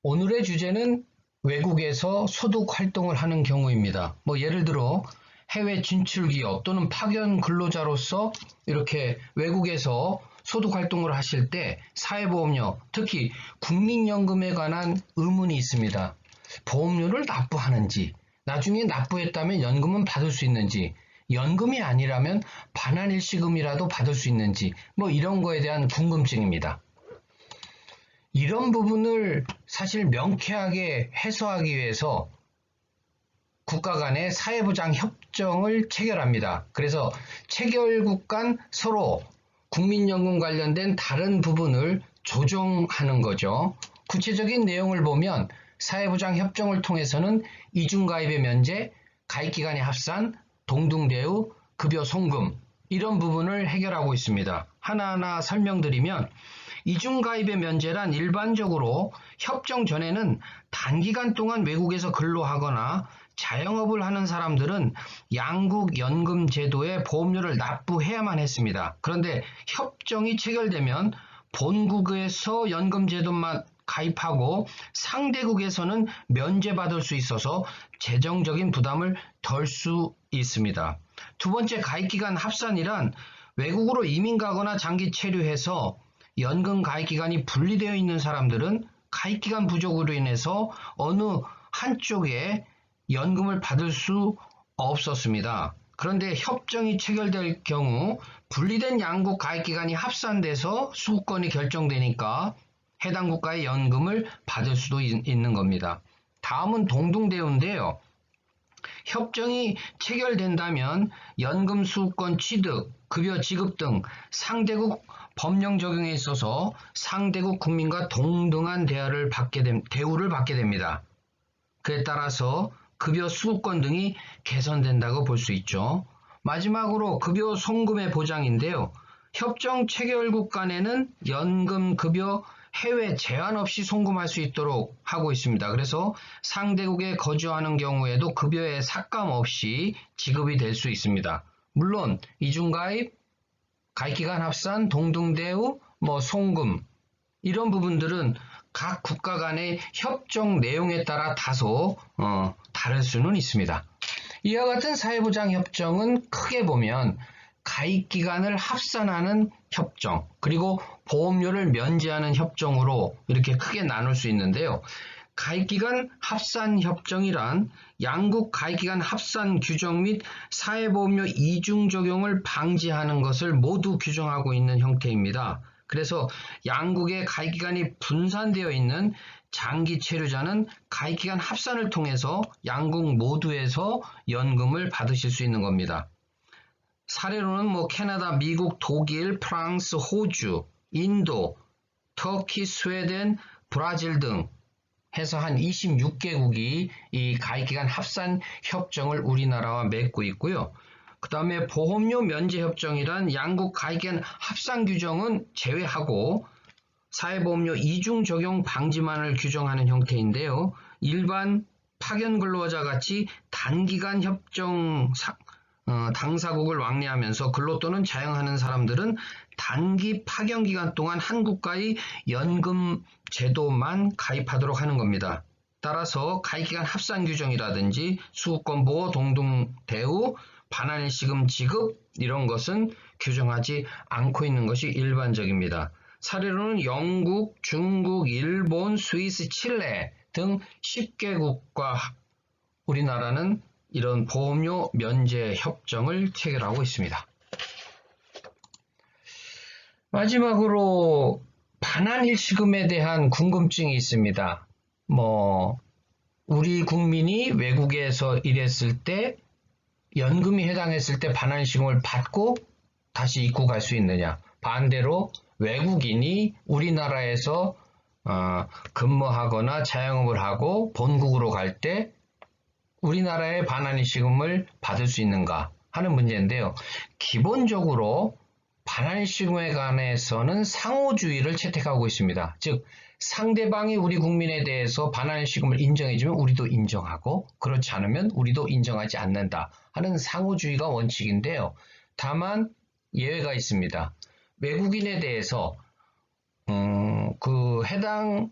오늘의 주제는 외국에서 소득 활동을 하는 경우입니다. 예를 들어 해외 진출 기업 또는 파견 근로자로서 이렇게 외국에서 소득 활동을 하실 때 사회보험료, 특히 국민연금에 관한 의문이 있습니다. 보험료를 납부하는지, 나중에 납부했다면 연금은 받을 수 있는지, 연금이 아니라면 반환일시금이라도 받을 수 있는지, 이런 거에 대한 궁금증입니다. 이런 부분을 사실 명쾌하게 해소하기 위해서 국가 간의 사회보장 협정을 체결합니다. 그래서 체결국 간 서로 국민연금 관련된 다른 부분을 조정하는 거죠. 구체적인 내용을 보면 사회보장 협정을 통해서는 이중가입의 면제, 가입기간의 합산, 동등대우, 급여 송금 이런 부분을 해결하고 있습니다. 하나하나 설명드리면 이중가입의 면제란 일반적으로 협정 전에는 단기간 동안 외국에서 근로하거나 자영업을 하는 사람들은 양국 연금 제도에 보험료를 납부해야만 했습니다. 그런데 협정이 체결되면 본국에서 연금 제도만 가입하고 상대국에서는 면제받을 수 있어서 재정적인 부담을 덜 수 있습니다. 두 번째, 가입기간 합산이란 외국으로 이민 가거나 장기 체류해서 연금 가입기간이 분리되어 있는 사람들은 가입기간 부족으로 인해서 어느 한쪽에 연금을 받을 수 없었습니다. 그런데 협정이 체결될 경우 분리된 양국 가입기간이 합산돼서 수급권이 결정되니까 해당 국가의 연금을 받을 수도 있는 겁니다. 다음은 동등대우인데요. 협정이 체결된다면 연금 수급권 취득, 급여 지급 등 상대국 법령 적용에 있어서 상대국 국민과 동등한 대우를 받게 됩니다. 그에 따라서 급여 수급권 등이 개선된다고 볼 수 있죠. 마지막으로 급여 송금의 보장인데요. 협정 체결국 간에는 연금 급여 해외 제한 없이 송금할 수 있도록 하고 있습니다. 그래서 상대국에 거주하는 경우에도 급여에 삭감 없이 지급이 될 수 있습니다. 물론 이중가입, 가입기간 합산, 동등대우, 송금 이런 부분들은 각 국가 간의 협정 내용에 따라 다소 다를 수는 있습니다. 이와 같은 사회보장 협정은 크게 보면 가입기간을 합산하는 협정, 그리고 보험료를 면제하는 협정으로 이렇게 크게 나눌 수 있는데요. 가입기간 합산 협정이란 양국 가입기간 합산 규정 및 사회보험료 이중 적용을 방지하는 것을 모두 규정하고 있는 형태입니다. 그래서 양국의 가입기간이 분산되어 있는 장기 체류자는 가입기간 합산을 통해서 양국 모두에서 연금을 받으실 수 있는 겁니다. 사례로는 캐나다, 미국, 독일, 프랑스, 호주, 인도, 터키, 스웨덴, 브라질 등 해서 한 26개국이 이 가입기간 합산 협정을 우리나라와 맺고 있고요. 그 다음에 보험료 면제 협정이란 양국 가입기간 합산 규정은 제외하고 사회보험료 이중 적용 방지만을 규정하는 형태인데요. 일반 파견 근로자 같이 단기간 협정 당사국을 왕래하면서 근로 또는 자영하는 사람들은 단기 파견 기간 동안 한 국가의 연금 제도만 가입하도록 하는 겁니다. 따라서 가입기간 합산 규정이라든지 수급권 보호, 동등 대우, 반환일시금 지급 이런 것은 규정하지 않고 있는 것이 일반적입니다. 사례로는 영국, 중국, 일본, 스위스, 칠레 등 10개국과 우리나라는 이런 보험료 면제 협정을 체결하고 있습니다. 마지막으로 반환일시금에 대한 궁금증이 있습니다. 우리 국민이 외국에서 일했을 때 연금이 해당했을 때 반환일시금을 받고 다시 입국할 수 있느냐? 반대로 외국인이 우리나라에서 근무하거나 자영업을 하고 본국으로 갈 때 우리나라의 반환일시금을 받을 수 있는가 하는 문제인데요. 기본적으로 반환일시금에 관해서는 상호주의를 채택하고 있습니다. 즉 상대방이 우리 국민에 대해서 반환일시금을 인정해주면 우리도 인정하고 그렇지 않으면 우리도 인정하지 않는다 하는 상호주의가 원칙인데요. 다만 예외가 있습니다. 외국인에 대해서 그 해당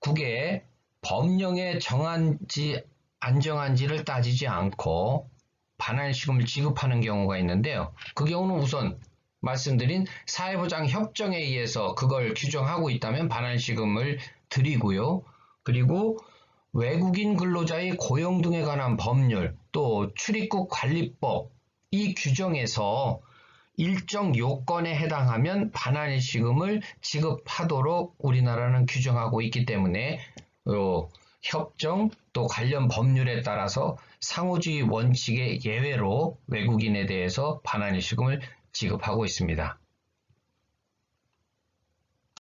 국의 법령에 정한지 안 정한지를 따지지 않고 반환시금을 지급하는 경우가 있는데요. 그 경우는 우선 말씀드린 사회보장 협정에 의해서 그걸 규정하고 있다면 반환시금을 드리고요. 그리고 외국인 근로자의 고용 등에 관한 법률, 또 출입국 관리법 이 규정에서 일정 요건에 해당하면 반환시금을 지급하도록 우리나라는 규정하고 있기 때문에 협정 또 관련 법률에 따라서 상호주의 원칙의 예외로 외국인에 대해서 반환시금을 지급하고 있습니다.